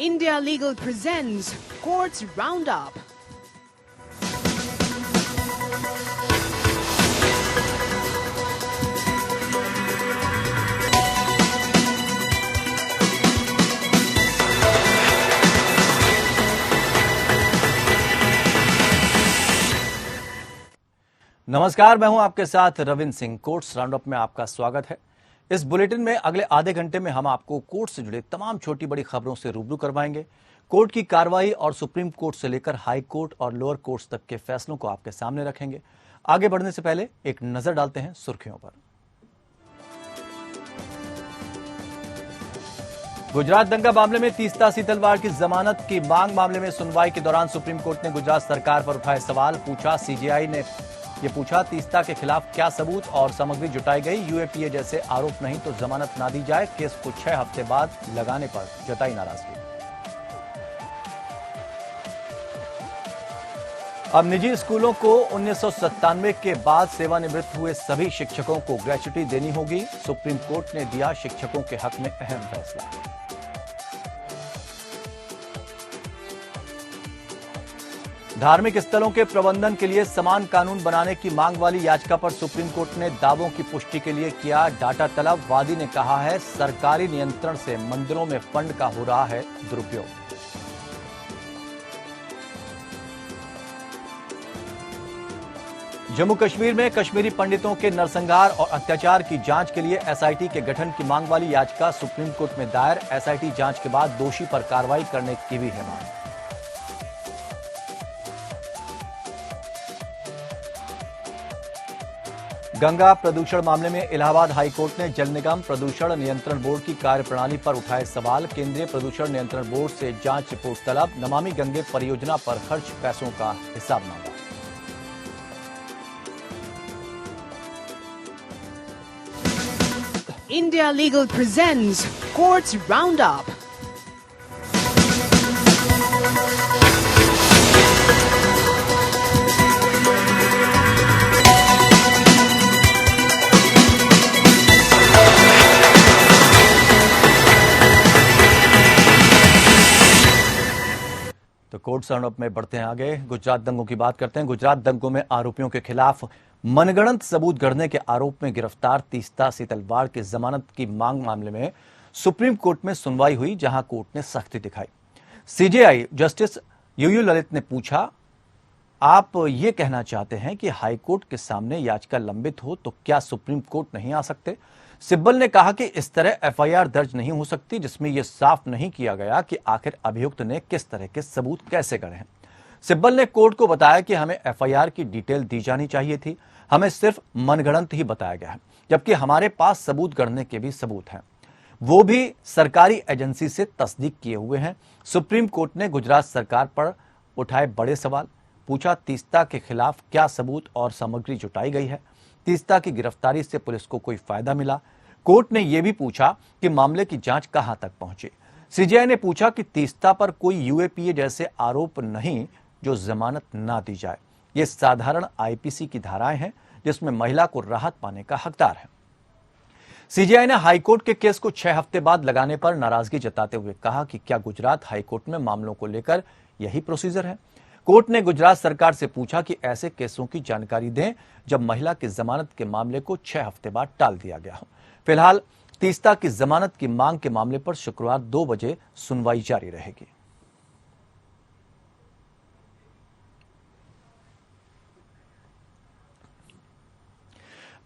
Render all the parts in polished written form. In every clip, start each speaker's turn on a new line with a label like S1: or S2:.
S1: India Legal presents Courts Roundup.
S2: नमस्कार, मैं हूं आपके साथ रविंद्र सिंह। कोर्ट्स राउंडअप में आपका स्वागत है। इस बुलेटिन में अगले आधे घंटे में हम आपको कोर्ट से जुड़े तमाम छोटी बड़ी खबरों से रूबरू करवाएंगे। कोर्ट की कार्रवाई और सुप्रीम कोर्ट से लेकर हाई कोर्ट और लोअर कोर्ट्स तक के फैसलों को आपके सामने रखेंगे। आगे बढ़ने से पहले एक नजर डालते हैं सुर्खियों पर। गुजरात दंगा मामले में तीस्ता सीतलवाड़ की जमानत की मांग मामले में सुनवाई के दौरान सुप्रीम कोर्ट ने गुजरात सरकार पर उठाए सवाल। सीजेआई ने ये पूछा, तीस्ता के खिलाफ क्या सबूत और सामग्री जुटाई गई? यूएपीए जैसे आरोप नहीं तो जमानत ना दी जाए। केस को 6 हफ्ते बाद लगाने पर जताई नाराजगी। अब निजी स्कूलों को 1997 के बाद सेवानिवृत्त हुए सभी शिक्षकों को ग्रेच्युटी देनी होगी। सुप्रीम कोर्ट ने दिया शिक्षकों के हक में अहम फैसला। धार्मिक स्थलों के प्रबंधन के लिए समान कानून बनाने की मांग वाली याचिका पर सुप्रीम कोर्ट ने दावों की पुष्टि के लिए किया डाटा तलब। वादी ने कहा है, सरकारी नियंत्रण से मंदिरों में फंड का हो रहा है दुरुपयोग। जम्मू कश्मीर में कश्मीरी पंडितों के नरसंहार और अत्याचार की जांच के लिए एसआईटी के गठन की मांग वाली याचिका सुप्रीम कोर्ट में दायर। एसआईटी जांच के बाद दोषी पर कार्रवाई करने की भी है मांग। गंगा प्रदूषण मामले में इलाहाबाद हाईकोर्ट ने जल निगम प्रदूषण नियंत्रण बोर्ड की कार्यप्रणाली पर उठाए सवाल। केंद्रीय प्रदूषण नियंत्रण बोर्ड से जांच रिपोर्ट तलब। नमामि गंगे परियोजना पर खर्च पैसों का हिसाब मांगा।
S1: India Legal presents Courts Roundup.
S2: तो कोर्ट राउंडअप में बढ़ते हैं आगे। गुजरात दंगों की बात करते हैं। गुजरात दंगों में आरोपियों के खिलाफ मनगढ़ंत सबूत गढ़ने के आरोप में गिरफ्तार तीस्ता सीतलवाड़ की जमानत की मांग मामले में सुप्रीम कोर्ट में सुनवाई हुई, जहां कोर्ट ने सख्ती दिखाई। सीजेआई जस्टिस यूयू ललित ने पूछा, आप ये कहना चाहते हैं कि हाईकोर्ट के सामने याचिका लंबित हो तो क्या सुप्रीम कोर्ट नहीं आ सकते? सिब्बल ने कहा कि इस तरह एफआईआर दर्ज नहीं हो सकती जिसमें यह साफ नहीं किया गया कि आखिर अभियुक्त ने किस तरह के सबूत कैसे गढ़े हैं। सिब्बल ने कोर्ट को बताया कि हमें एफआईआर की डिटेल दी जानी चाहिए थी, हमें सिर्फ मनगढ़ंत ही बताया गया है, जबकि हमारे पास सबूत गढ़ने के भी सबूत हैं, वो भी सरकारी एजेंसी से तस्दीक किए हुए हैं। सुप्रीम कोर्ट ने गुजरात सरकार पर उठाए बड़े सवाल। पूछा, तीस्ता के खिलाफ क्या सबूत और सामग्री जुटाई गई है? तीस्ता की गिरफ्तारी से पुलिस को कोई फायदा मिला? कोर्ट ने यह भी पूछा कि मामले की जांच कहां तक पहुंची। सीजेआई ने पूछा कि तीस्ता पर कोई यूएपीए जैसे आरोप नहीं जो जमानत ना दी जाए। ये साधारण आईपीसी की धाराएं हैं जिसमें महिला को राहत पाने का हकदार है। सीजेआई ने हाईकोर्ट के केस को 6 हफ्ते बाद लगाने पर नाराजगी जताते हुए कहा कि क्या गुजरात हाईकोर्ट में मामलों को लेकर यही प्रोसीजर है? कोर्ट ने गुजरात सरकार से पूछा कि ऐसे केसों की जानकारी दें जब महिला की जमानत के मामले को 6 हफ्ते बाद टाल दिया गया हो। फिलहाल तीस्ता की जमानत की मांग के मामले पर शुक्रवार 2 बजे सुनवाई जारी रहेगी।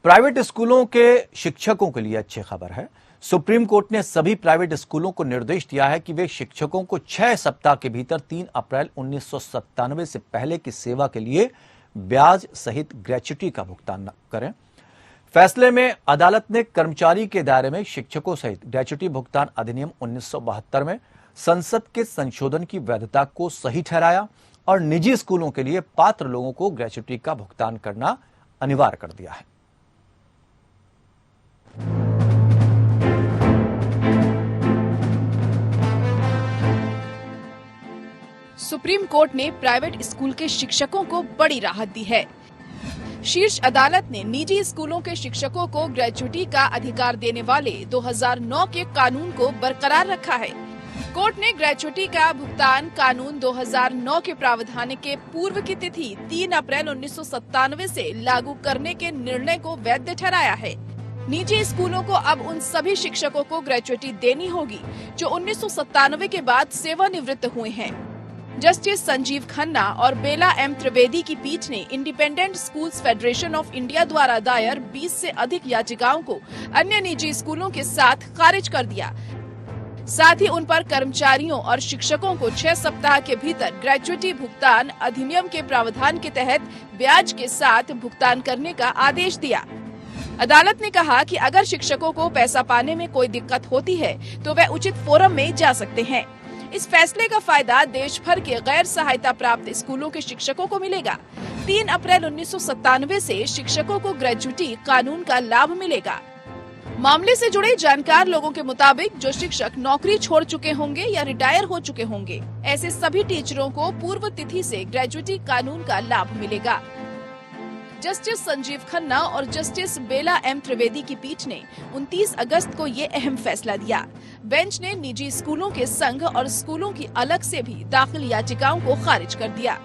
S2: प्राइवेट स्कूलों के शिक्षकों के लिए अच्छी खबर है। सुप्रीम कोर्ट ने सभी प्राइवेट स्कूलों को निर्देश दिया है कि वे शिक्षकों को 6 सप्ताह के भीतर 3 अप्रैल 1997 से पहले की सेवा के लिए ब्याज सहित ग्रेच्युटी का भुगतान न करें। फैसले में अदालत ने कर्मचारी के दायरे में शिक्षकों सहित ग्रेच्युटी भुगतान अधिनियम 1972 में संसद के संशोधन की वैधता को सही ठहराया और निजी स्कूलों के लिए पात्र लोगों को ग्रेच्युटी का भुगतान करना अनिवार्य कर दिया है।
S3: सुप्रीम कोर्ट ने प्राइवेट स्कूल के शिक्षकों को बड़ी राहत दी है। शीर्ष अदालत ने निजी स्कूलों के शिक्षकों को ग्रेच्युटी का अधिकार देने वाले 2009 के कानून को बरकरार रखा है। कोर्ट ने ग्रेच्युटी का भुगतान कानून 2009 के प्रावधान के पूर्व की तिथि 3 अप्रैल 1997 से लागू करने के निर्णय को वैध ठहराया है। निजी स्कूलों को अब उन सभी शिक्षकों को ग्रेच्युटी देनी होगी जो 1997 के बाद सेवानिवृत्त हुए हैं। जस्टिस संजीव खन्ना और बेला एम त्रिवेदी की पीठ ने independent schools federation of India द्वारा दायर 20 से अधिक याचिकाओं को अन्य निजी स्कूलों के साथ खारिज कर दिया। साथ ही उन पर कर्मचारियों और शिक्षकों को 6 सप्ताह के भीतर ग्रेच्युटी भुगतान अधिनियम के प्रावधान के तहत ब्याज के साथ भुगतान करने का आदेश दिया। अदालत ने कहा कि अगर शिक्षकों को पैसा पाने में कोई दिक्कत होती है तो वे उचित फोरम में जा सकते हैं। इस फैसले का फायदा देश भर के गैर सहायता प्राप्त स्कूलों के शिक्षकों को मिलेगा। 3 अप्रैल 1997 से शिक्षकों को ग्रेच्युटी कानून का लाभ मिलेगा। मामले से जुड़े जानकार लोगों के मुताबिक जो शिक्षक नौकरी छोड़ चुके होंगे या रिटायर हो चुके होंगे, ऐसे सभी टीचरों को पूर्व तिथि से ग्रेच्युटी कानून का लाभ मिलेगा। जस्टिस संजीव खन्ना और जस्टिस बेला एम त्रिवेदी की पीठ ने 29 अगस्त को ये अहम फैसला दिया। बेंच ने निजी स्कूलों के संघ और स्कूलों की अलग से भी दाखिल याचिकाओं को खारिज कर दिया।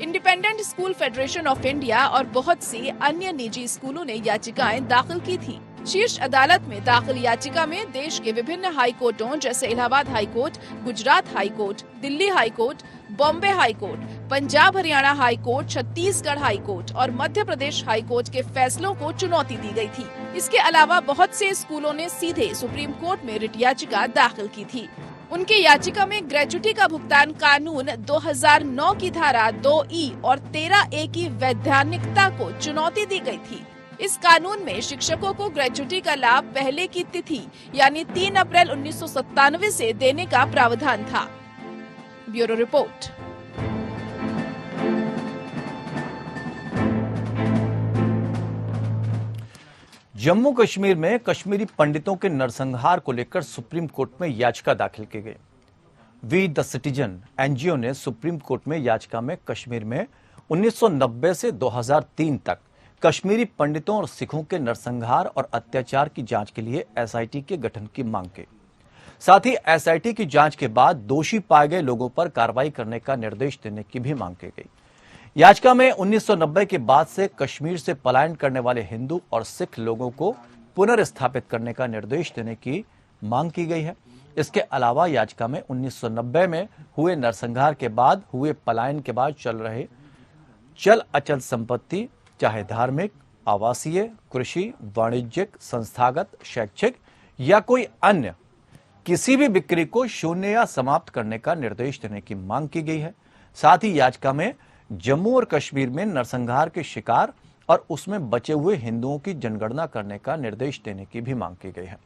S3: Independent school federation of India और बहुत सी अन्य निजी स्कूलों ने याचिकाएं दाखिल की थी। शीर्ष अदालत में दाखिल याचिका में देश के विभिन्न हाई कोर्टों जैसे Allahabad high court, Gujarat high court, Delhi high court, Bombay high court, Punjab Haryana high court, Chhattisgarh high court और मध्य प्रदेश हाई कोर्ट के फैसलों को चुनौती दी गई थी। इसके अलावा बहुत से स्कूलों ने सीधे सुप्रीम कोर्ट में रिट याचिका दाखिल की थी। उनकी याचिका में ग्रेच्युटी का भुगतान कानून 2009 की धारा 2E और 13A की वैधानिकता को चुनौती दी गई थी। इस कानून में शिक्षकों को ग्रेच्युटी का लाभ पहले की तिथि यानी 3 अप्रैल 1997 से देने का प्रावधान था। Bureau report.
S2: जम्मू कश्मीर में कश्मीरी पंडितों के नरसंहार को लेकर सुप्रीम कोर्ट में याचिका दाखिल की गई। वी द सिटीजन एनजीओ ने सुप्रीम कोर्ट में याचिका में कश्मीर में 1990 से 2003 तक कश्मीरी पंडितों और सिखों के नरसंहार और अत्याचार की जांच के लिए एसआईटी के गठन की मांग की। साथ ही एसआईटी की जांच के बाद दोषी पाए गए लोगों पर कार्रवाई करने का निर्देश देने की भी मांग की गई। याचिका में 1990 के बाद से कश्मीर से पलायन करने वाले हिंदू और सिख लोगों को पुनर्स्थापित करने का निर्देश देने की मांग की गई है। इसके अलावा याचिका में 1990 में हुए नरसंहार के बाद हुए पलायन के बाद चल अचल संपत्ति, चाहे धार्मिक, आवासीय, कृषि, वाणिज्यिक, संस्थागत, शैक्षिक या कोई अन्य किसी भी बिक्री को शून्य या समाप्त करने का निर्देश देने की मांग की गई है। साथ ही याचिका में जम्मू और कश्मीर में नरसंहार के शिकार और उसमें बचे हुए हिंदुओं की जनगणना करने का निर्देश देने की भी मांग की गई है।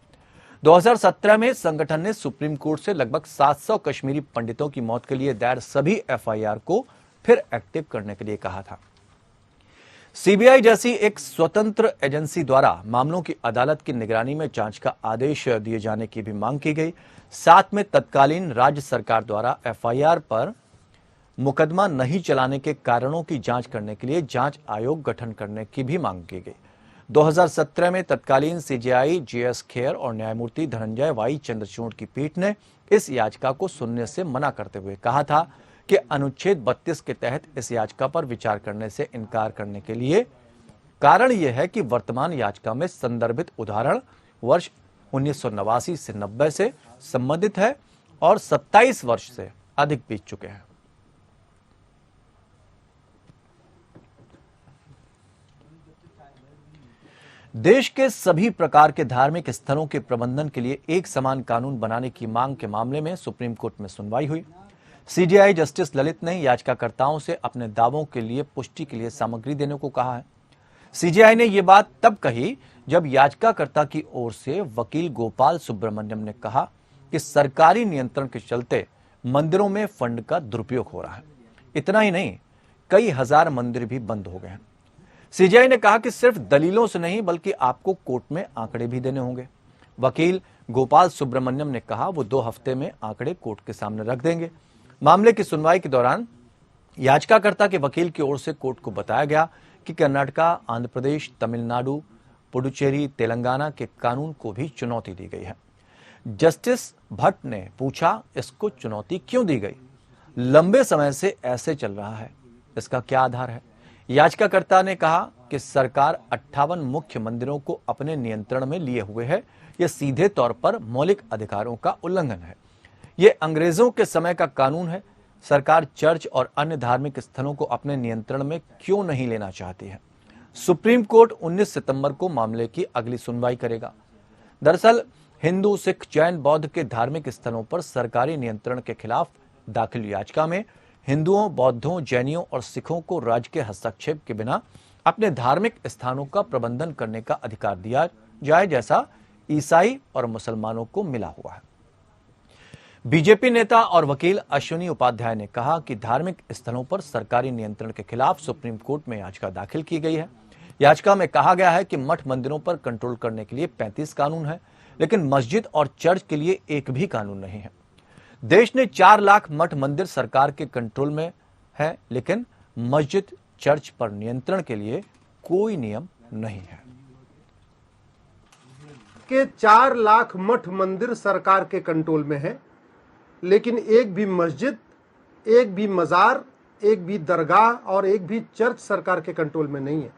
S2: 2017 में संगठन ने सुप्रीम कोर्ट से लगभग 700 कश्मीरी पंडितों की मौत के लिए दायर सभी एफआईआर को फिर एक्टिव करने के लिए कहा था। सीबीआई जैसी एक स्वतंत्र एजेंसी द्वारा मामलों की अदालत की निगरानी में जांच का आदेश दिए जाने की भी मांग की गई। साथ में तत्कालीन राज्य सरकार द्वारा एफआईआर पर मुकदमा नहीं चलाने के कारणों की जांच करने के लिए जांच आयोग गठन करने की भी मांग की गई। 2017 में तत्कालीन सीजेआई जीएस खेर और न्यायमूर्ति धनंजय वाई चंद्रचूड़ की पीठ ने इस याचिका को सुनने से मना करते हुए कहा था कि अनुच्छेद 32 के तहत इस याचिका पर विचार करने से इनकार करने के लिए कारण यह है कि वर्तमान याचिका में संदर्भित उदाहरण वर्ष 1989 से 90 से संबंधित है और 27 वर्ष से अधिक बीत चुके हैं। देश के सभी प्रकार के धार्मिक स्थलों के प्रबंधन के लिए एक समान कानून बनाने की मांग के मामले में सुप्रीम कोर्ट में सुनवाई हुई। सीजेआई जस्टिस ललित ने याचिकाकर्ताओं से अपने दावों के लिए पुष्टि के लिए सामग्री देने को कहा है। सीजेआई ने यह बात तब कही जब याचिकाकर्ता की ओर से वकील गोपाल सुब्रमण्यम ने कहा कि सरकारी नियंत्रण के चलते मंदिरों में फंड का दुरुपयोग हो रहा है। इतना ही नहीं, कई हजार मंदिर भी बंद हो गए हैं। सीजेआई ने कहा कि सिर्फ दलीलों से नहीं बल्कि आपको कोर्ट में आंकड़े भी देने होंगे। वकील गोपाल सुब्रमण्यम ने कहा वो 2 हफ्ते में आंकड़े कोर्ट के सामने रख देंगे। मामले की सुनवाई के दौरान याचिकाकर्ता के वकील की ओर से कोर्ट को बताया गया कि कर्नाटका, आंध्र प्रदेश, तमिलनाडु, पुडुचेरी, तेलंगाना के कानून को भी चुनौती दी गई है। जस्टिस भट्ट ने पूछा, इसको चुनौती क्यों दी गई? लंबे समय से ऐसे चल रहा है, इसका क्या आधार है? याचिकाकर्ता ने कहा कि सरकार 58 मुख्य मंदिरों को अपने नियंत्रण में लिए हुए है। यह सीधे तौर पर मौलिक अधिकारों का उल्लंघन है। ये अंग्रेजों के समय का कानून है। सरकार चर्च और अन्य धार्मिक स्थलों को अपने नियंत्रण में क्यों नहीं लेना चाहती है? सुप्रीम कोर्ट 19 सितंबर को मामले की अगली सुनवाई करेगा। दरअसल हिंदू, सिख, जैन, बौद्ध के धार्मिक स्थलों पर सरकारी नियंत्रण के खिलाफ दाखिल याचिका में हिंदुओं, बौद्धों, जैनियों और सिखों को राज्य के हस्तक्षेप के बिना अपने धार्मिक स्थानों का प्रबंधन करने का अधिकार दिया जाए, जैसा ईसाई और मुसलमानों को मिला हुआ है। बीजेपी नेता और वकील अश्विनी उपाध्याय ने कहा कि धार्मिक स्थलों पर सरकारी नियंत्रण के खिलाफ सुप्रीम कोर्ट में याचिका दाखिल की गई है। याचिका में कहा गया है कि मठ मंदिरों पर कंट्रोल करने के लिए 35 कानून है, लेकिन मस्जिद और चर्च के लिए एक भी कानून नहीं है। देश ने 4 लाख मठ मंदिर सरकार के कंट्रोल में है, लेकिन मस्जिद, चर्च पर नियंत्रण के लिए कोई नियम नहीं है।
S4: के 4 लाख मठ मंदिर सरकार के कंट्रोल में है, लेकिन एक भी मस्जिद, एक भी मजार, एक भी दरगाह और एक भी चर्च सरकार के कंट्रोल में नहीं है।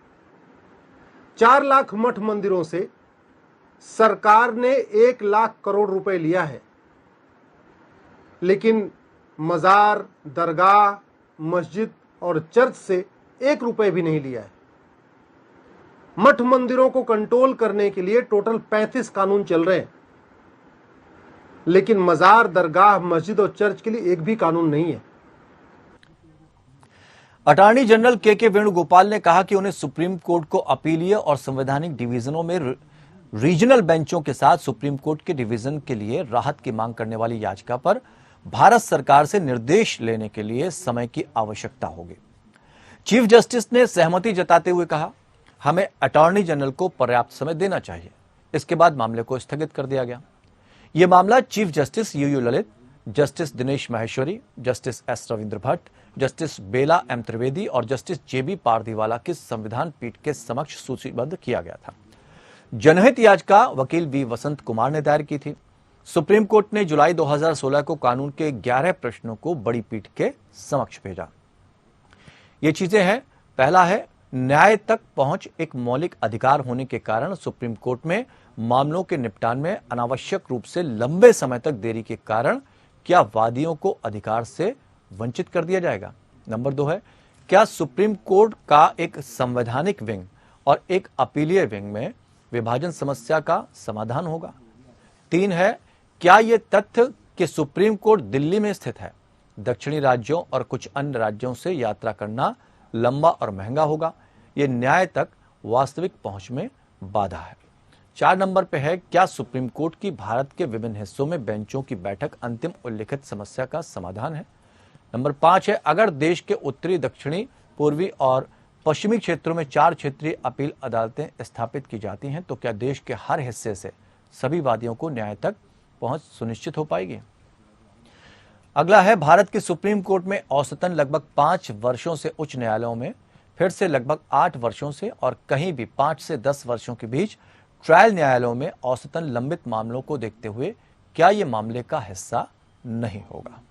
S4: 4 लाख मठ मंदिरों से सरकार ने 1 लाख करोड़ रुपए लिया है, लेकिन मजार, दरगाह, मस्जिद और चर्च से 1 रुपए भी नहीं लिया है। मठ मंदिरों को कंट्रोल करने के लिए टोटल 35 कानून चल रहे हैं, लेकिन मजार, दरगाह, मस्जिद और चर्च के लिए एक भी कानून नहीं है।
S2: अटॉर्नी जनरल के वेणुगोपाल ने कहा कि उन्हें सुप्रीम कोर्ट को अपीलीय और संवैधानिक डिवीजनों में रीजनल बेंचों के साथ सुप्रीम कोर्ट के डिवीजन के लिए राहत की मांग करने वाली याचिका पर भारत सरकार से निर्देश लेने के लिए समय की आवश्यकता होगी। चीफ जस्टिस ने सहमति जताते हुए कहा, हमें अटॉर्नी जनरल को पर्याप्त समय देना चाहिए। इसके बाद मामले को स्थगित कर दिया गया। यह मामला chief justice UU Lalit, justice Dinesh Maheshwari, justice S Ravindra Bhat, justice Bela M Trivedi और जस्टिस जेबी पारदीवाला की संविधान पीठ के समक्ष सूचीबद्ध किया गया था। जनहित याचिका वकील वी वसंत कुमार ने दायर की थी। सुप्रीम कोर्ट ने जुलाई 2016 को कानून के 11 प्रश्नों को बड़ी पीठ के समक्ष भेजा। ये चीजें हैं, पहला है, न्याय तक पहुंच एक मौलिक अधिकार होने के कारण सुप्रीम कोर्ट में मामलों के निपटान में अनावश्यक रूप से लंबे समय तक देरी के कारण क्या वादियों को अधिकार से वंचित कर दिया जाएगा? नंबर 2 है, क्या सुप्रीम कोर्ट का एक संवैधानिक विंग और एक अपीलीय विंग में विभाजन समस्या का समाधान होगा? 3 है, क्या यह तथ्य कि सुप्रीम कोर्ट दिल्ली में स्थित है, दक्षिणी राज्यों और कुछ अन्य राज्यों से यात्रा करना लंबा और महंगा होगा? यह न्याय तक वास्तविक पहुंच में बाधा है। 4 नंबर पे है, क्या सुप्रीम कोर्ट की भारत के विभिन्न हिस्सों में बेंचों की बैठक अंतिम उल्लिखित समस्या का समाधान है? नंबर 5 है, अगर देश के उत्तरी, दक्षिणी, पूर्वी और पश्चिमी क्षेत्रों में 4 क्षेत्रीय अपील अदालतें स्थापित की जाती हैं, तो क्या देश के हर हिस्से से सभी वादियों को न्याय तक पहुंच सुनिश्चित हो पाएगी? अगला है, भारत के सुप्रीम कोर्ट में औसतन लगभग 5 वर्षों से, उच्च न्यायालयों में फिर से लगभग 8 वर्षों से और कहीं भी 5 से 10 वर्षों के बीच ट्रायल न्यायालयों में औसतन लंबित मामलों को देखते हुए क्या यह मामले का हिस्सा नहीं होगा?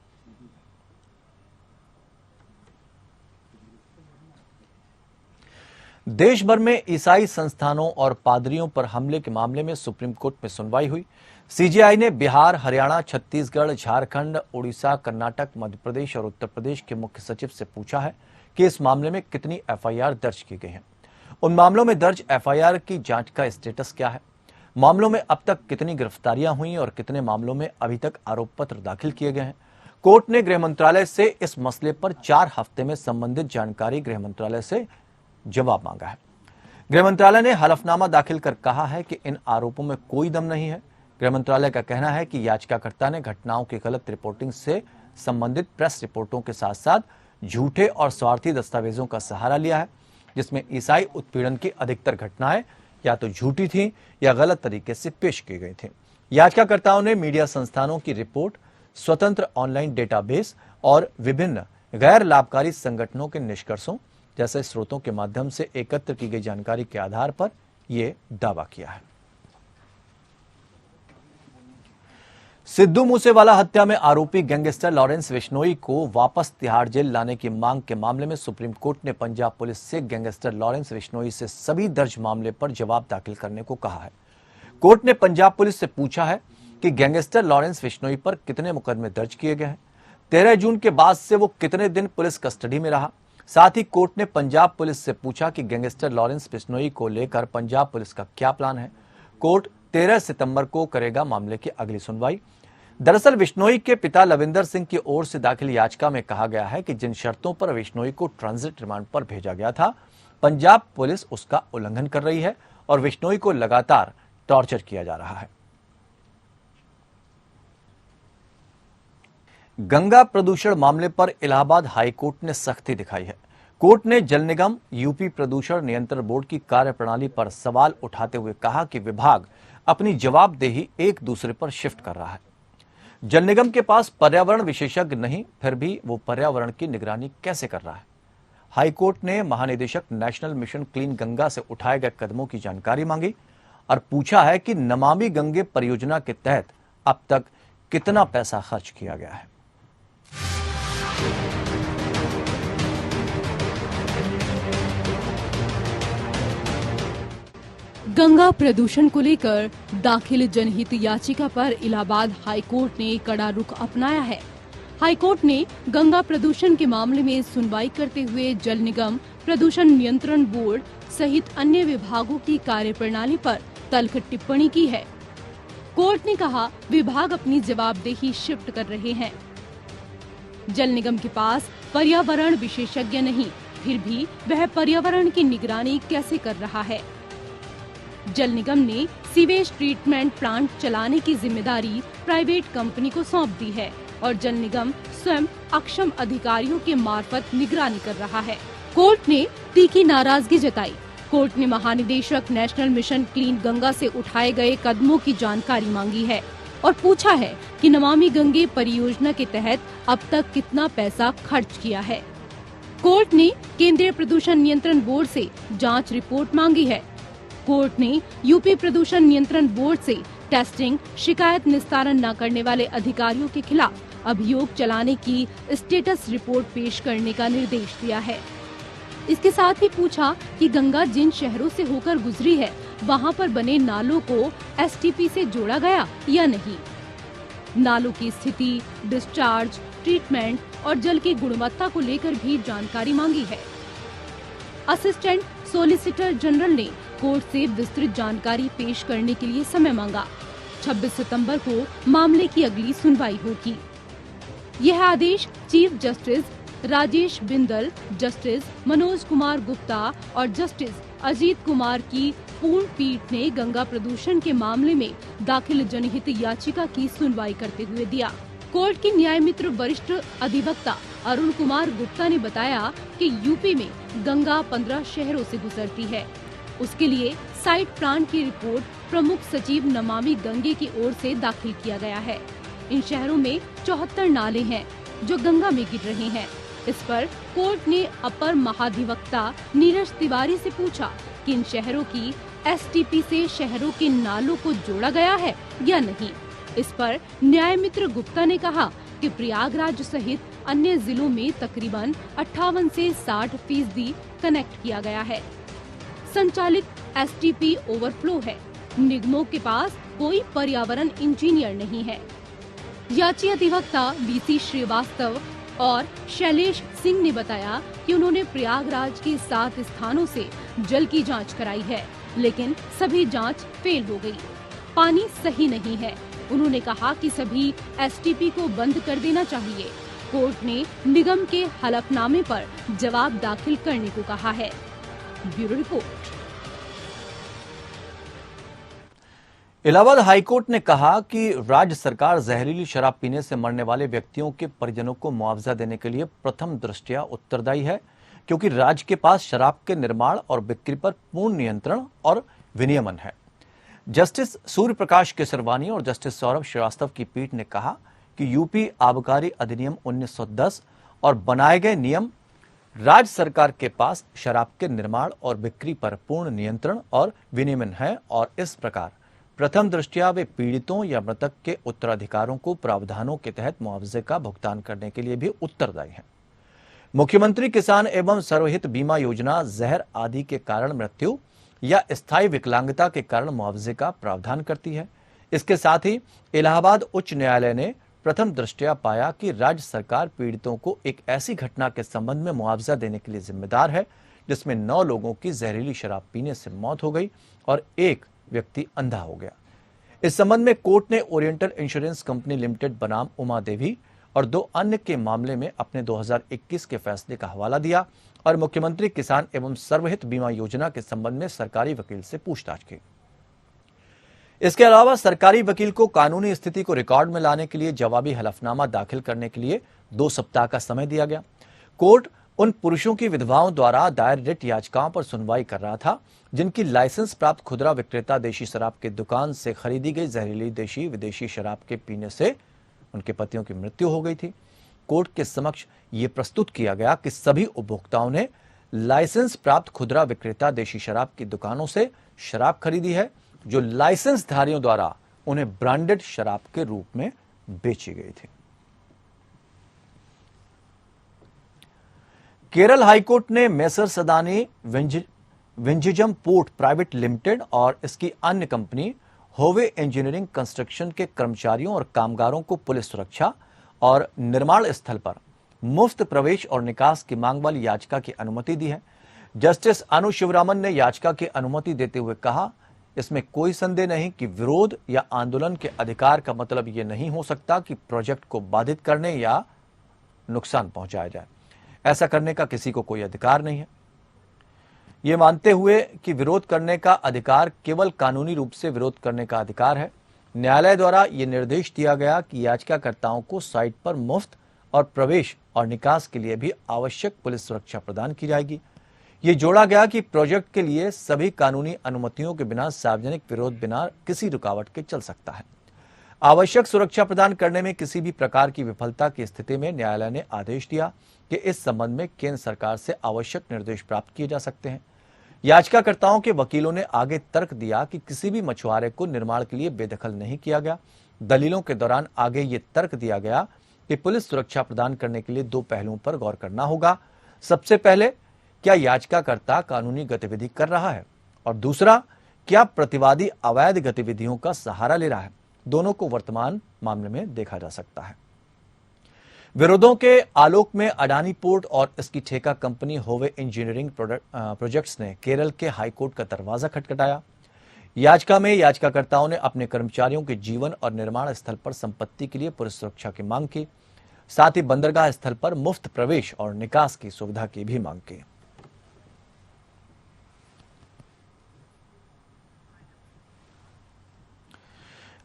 S2: देश भर में ईसाई संस्थानों और पादरियों पर हमले के मामले में सुप्रीम कोर्ट में सुनवाई हुई। सीजेआई ने बिहार, हरियाणा, छत्तीसगढ़, झारखंड, उड़ीसा, कर्नाटक, मध्य प्रदेश और उत्तर प्रदेश के मुख्य सचिव से पूछा है कि इस मामले में कितनी एफआईआर दर्ज की गई हैं। उन मामलों में दर्ज एफआईआर की जांच का स्टेटस क्या है? मामलों में अब तक कितनी गिरफ्तारियां हुई और कितने मामलों में अभी तक आरोप पत्र दाखिल किए गए हैं? कोर्ट ने गृह मंत्रालय से इस मसले पर 4 हफ्ते में संबंधित जानकारी गृह मंत्रालय से जवाब मांगा है। गृह मंत्रालय ने हलफनामा दाखिल कर कहा है कि इन आरोपों में कोई दम नहीं है। गृह मंत्रालय का कहना है कि याचिकाकर्ता ने घटनाओं की गलत रिपोर्टिंग से संबंधित प्रेस रिपोर्टों के साथ साथ झूठे और स्वार्थी दस्तावेजों का सहारा लिया है, जिसमें ईसाई उत्पीड़न की अधिकतर घटनाएं या तो झूठी थीं या गलत तरीके से पेश की गई थीं। याचिकाकर्ताओं ने मीडिया संस्थानों की रिपोर्ट, स्वतंत्र ऑनलाइन डेटाबेस और विभिन्न गैर लाभकारी संगठनों के निष्कर्षों जैसे स्रोतों के माध्यम से एकत्र की गई जानकारी के आधार पर यह दावा किया है। सिद्धू मूसेवाला हत्या में आरोपी गैंगस्टर लॉरेंस बिश्नोई को वापस तिहाड़ जेल लाने की मांग के मामले में सुप्रीम कोर्ट ने पंजाब पुलिस से गैंगस्टर लॉरेंस बिश्नोई से सभी दर्ज मामले पर जवाब दाखिल करने को कहा है। कोर्ट ने पंजाब पुलिस से पूछा है कि गैंगस्टर लॉरेंस बिश्नोई पर कितने मुकदमे दर्ज किए गए हैं, 13 जून के बाद से वो कितने दिन पुलिस कस्टडी में रहा। साथ ही कोर्ट ने पंजाब पुलिस से पूछा कि गैंगस्टर लॉरेंस बिश्नोई को लेकर पंजाब पुलिस का क्या प्लान है। कोर्ट 13 सितंबर को करेगा मामले की अगली सुनवाई। दरअसल बिश्नोई के पिता लविंदर सिंह की ओर से दाखिल याचिका में कहा गया है कि जिन शर्तों पर बिश्नोई को ट्रांजिट रिमांड पर भेजा गया था, पंजाब पुलिस उसका उल्लंघन कर रही है और बिश्नोई को लगातार टॉर्चर किया जा रहा है। गंगा प्रदूषण मामले पर इलाहाबाद हाईकोर्ट ने सख्ती दिखाई है। कोर्ट ने जल निगम यूपी प्रदूषण नियंत्रण बोर्ड की कार्यप्रणाली पर सवाल उठाते हुए कहा कि विभाग अपनी जवाबदेही एक दूसरे पर शिफ्ट कर रहा है। जल निगम के पास पर्यावरण विशेषज्ञ नहीं, फिर भी वो पर्यावरण की निगरानी कैसे कर रहा है। हाईकोर्ट ने महानिदेशक नेशनल मिशन क्लीन गंगा से उठाए गए कदमों की जानकारी मांगी और पूछा है कि नमामि गंगे परियोजना के तहत अब तक कितना पैसा खर्च किया गया है।
S5: गंगा प्रदूषण को लेकर दाखिल जनहित याचिका पर इलाहाबाद हाईकोर्ट ने कड़ा रुख अपनाया है। हाईकोर्ट ने गंगा प्रदूषण के मामले में सुनवाई करते हुए जल निगम, प्रदूषण नियंत्रण बोर्ड सहित अन्य विभागों की कार्यप्रणाली पर तल्ख टिप्पणी की है। कोर्ट ने कहा, विभाग अपनी जवाबदेही शिफ्ट कर रहे हैं। जल निगम के पास पर्यावरण विशेषज्ञ नहीं, फिर भी वह पर्यावरण की निगरानी कैसे कर रहा है। जल निगम ने सीवेज ट्रीटमेंट प्लांट चलाने की जिम्मेदारी प्राइवेट कंपनी को सौंप दी है और जल निगम स्वयं अक्षम अधिकारियों के मार्फत निगरानी कर रहा है। कोर्ट ने तीखी नाराजगी जताई। कोर्ट ने महानिदेशक नेशनल मिशन क्लीन गंगा से उठाए गए कदमों की जानकारी मांगी है और पूछा है कि नमामि गंगे परियोजना के तहत अब तक कितना पैसा खर्च किया है। कोर्ट ने केंद्रीय प्रदूषण नियंत्रण बोर्ड से जांच रिपोर्ट मांगी है। कोर्ट ने यूपी प्रदूषण नियंत्रण बोर्ड से टेस्टिंग, शिकायत निस्तारण न करने वाले अधिकारियों के खिलाफ अभियोग चलाने की स्टेटस रिपोर्ट पेश करने का निर्देश दिया है। इसके साथ ही पूछा कि गंगा जिन शहरों से होकर गुजरी है, वहां पर बने नालों को एसटीपी से जोड़ा गया या नहीं। नालों की स्थिति, डिस्चार्ज, ट्रीटमेंट और जल की गुणवत्ता को लेकर भी जानकारी मांगी है। असिस्टेंट सोलिसिटर जनरल ने कोर्ट से विस्तृत जानकारी पेश करने के लिए समय मांगा। 26 सितंबर को मामले की अगली सुनवाई होगी। यह आदेश chief justice Rajesh Bindal, justice Manoj Kumar Gupta और जस्टिस अजीत कुमार की पूर्ण पीठ ने गंगा प्रदूषण के मामले में दाखिल जनहित याचिका की सुनवाई करते हुए दिया। कोर्ट के न्याय मित्र वरिष्ठ अधिवक्ता अरुण कुमार गुप्ता ने बताया कि यूपी में गंगा 15 शहरों से गुजरती है। उसके लिए साइट प्लान की रिपोर्ट प्रमुख सचिव नमामि गंगे की ओर से दाखिल किया गया है। इन शहरों में 74 नाले हैं जो गंगा में गिर रहे हैं। इस पर कोर्ट ने अपर महाधिवक्ता नीरज तिवारी से पूछा कि इन शहरों की एसटीपी से शहरों के नालों को जोड़ा गया है या नहीं। इस पर न्याय मित्र गुप्ता ने कहा कि प्रयागराज सहित अन्य जिलों में तकरीबन 58 से 60% कनेक्ट किया गया है। संचालित एसटीपी ओवरफ्लो है। निगमों के पास कोई पर्यावरण इंजीनियर नहीं है। याची अधिवक्ता बीसी श्रीवास्तव और शैलेश सिंह ने बताया कि उन्होंने प्रयागराज के 7 स्थानों से जल की जांच कराई है, लेकिन सभी जांच फेल हो गई। पानी सही नहीं है। उन्होंने कहा कि सभी एसटीपी को बंद कर देना चाहिए। कोर्ट ने निगम के हलफनामे पर जवाब दाखिल करने को कहा है। Bureau report.
S2: इलाहाबाद हाईकोर्ट ने कहा कि राज्य सरकार जहरीली शराब पीने से मरने वाले व्यक्तियों के परिजनों को मुआवजा देने के लिए प्रथम दृष्टया उत्तरदायी है, क्योंकि राज्य के पास शराब के निर्माण और बिक्री पर पूर्ण नियंत्रण और विनियमन है। जस्टिस सूर्य प्रकाश केसरवानी और जस्टिस सौरभ श्रीवास्तव की पीठ ने कहा कि यूपी आबकारी अधिनियम 1910 और बनाए गए नियम राज्य सरकार के पास शराब के निर्माण और बिक्री पर पूर्ण नियंत्रण और विनियमन है और इस प्रकार प्रथम दृष्टया वे पीड़ितों या मृतक के उत्तराधिकारों को प्रावधानों के तहत मुआवजे का भुगतान करने के लिए भी उत्तरदायी हैं। मुख्यमंत्री किसान एवं सर्वहित बीमा योजना जहर आदि के कारण मृत्यु या स्थायी विकलांगता के कारण मुआवजे का प्रावधान करती है। इसके साथ ही इलाहाबाद उच्च न्यायालय ने प्रथम दृष्टया पाया कि राज्य सरकार पीड़ितों को एक ऐसी घटना के संबंध में मुआवजा देने के लिए जिम्मेदार है जिसमें 9 लोगों की जहरीली शराब पीने से मौत हो गई और एक व्यक्ति अंधा हो गया। इस संबंध में कोर्ट ने ओरिएंटल इंश्योरेंस कंपनी लिमिटेड बनाम उमा देवी और 2 अन्य के मामले में अपने 2021 के फैसले का हवाला दिया और मुख्यमंत्री किसान एवं सर्वहित बीमा योजना के संबंध में सरकारी वकील से पूछताछ की। इसके अलावा सरकारी वकील को कानूनी स्थिति को रिकॉर्ड में लाने के लिए जवाबी हलफनामा दाखिल करने के लिए 2 सप्ताह का समय दिया गया। कोर्ट उन पुरुषों की विधवाओं द्वारा दायर रिट याचिकाओं पर सुनवाई कर रहा था जिनकी लाइसेंस प्राप्त खुदरा विक्रेता देशी शराब की दुकान से खरीदी गई जहरीली देशी विदेशी शराब के पीने से उनके पतियों की मृत्यु हो गई थी। कोर्ट के समक्ष ये प्रस्तुत किया गया कि सभी उपभोक्ताओं ने लाइसेंस प्राप्त खुदरा विक्रेता देशी शराब की दुकानों से शराब खरीदी है जो लाइसेंस धारियों द्वारा उन्हें ब्रांडेड शराब के रूप में बेची गई थी। केरल हाईकोर्ट ने measure Sadani विंझिजम port private limited और इसकी अन्य कंपनी होवे इंजीनियरिंग कंस्ट्रक्शन के कर्मचारियों और कामगारों को पुलिस सुरक्षा और निर्माण स्थल पर मुफ्त प्रवेश और निकास की मांग वाली याचिका की अनुमति दी है। जस्टिस अनु शिवरामन ने याचिका की अनुमति देते हुए कहा, इसमें कोई संदेह नहीं कि विरोध या आंदोलन के अधिकार का मतलब यह नहीं हो सकता कि प्रोजेक्ट को बाधित करने या नुकसान पहुंचाया जाए। ऐसा करने का किसी को कोई अधिकार नहीं है। ये मानते हुए कि विरोध करने का अधिकार केवल कानूनी रूप से विरोध करने का अधिकार है, न्यायालय द्वारा ये निर्देश दिया गया कि याचिकाकर्ताओं को साइट पर मुफ्त और प्रवेश और निकास के लिए भी आवश्यक पुलिस सुरक्षा प्रदान की जाएगी। ये जोड़ा गया कि प्रोजेक्ट के लिए सभी कानूनी अनुमतियों के बिना सार्वजनिक विरोध बिना किसी रुकावट के चल सकता है। आवश्यक सुरक्षा प्रदान करने में किसी भी प्रकार की विफलता की स्थिति में न्यायालय ने आदेश दिया कि इस संबंध में केंद्र सरकार से आवश्यक निर्देश प्राप्त किए जा सकते हैं। याचिकाकर्ताओं के वकीलों ने आगे तर्क दिया कि किसी भी मछुआरे को निर्माण के लिए बेदखल नहीं किया गया। दलीलों के दौरान आगे ये तर्क दिया गया कि पुलिस सुरक्षा प्रदान करने के लिए 2 पहलुओं पर गौर करना होगा। सबसे पहले, क्या याचिकाकर्ता कानूनी गतिविधि कर रहा है, और दूसरा, क्या प्रतिवादी अवैध गतिविधियों का सहारा ले रहा है। दोनों को वर्तमान मामले में देखा जा सकता है। विरोधों के आलोक में अडानी पोर्ट और इसकी ठेका कंपनी होवे इंजीनियरिंग प्रोजेक्ट्स ने केरल के हाईकोर्ट का दरवाजा खटखटाया। याचिका में याचिकाकर्ताओं ने अपने कर्मचारियों के जीवन और निर्माण स्थल पर संपत्ति के लिए पुलिस सुरक्षा की मांग की, साथ ही बंदरगाह स्थल पर मुफ्त प्रवेश और निकास की सुविधा की भी मांग की।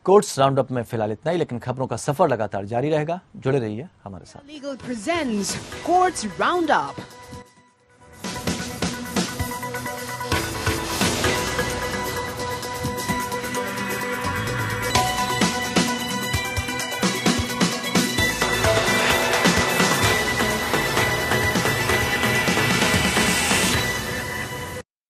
S2: कोर्ट्स राउंडअप में फिलहाल इतना ही, लेकिन खबरों का सफर लगातार जारी रहेगा। जुड़े रहिए हमारे साथ।
S1: Legal presents Courts Roundup.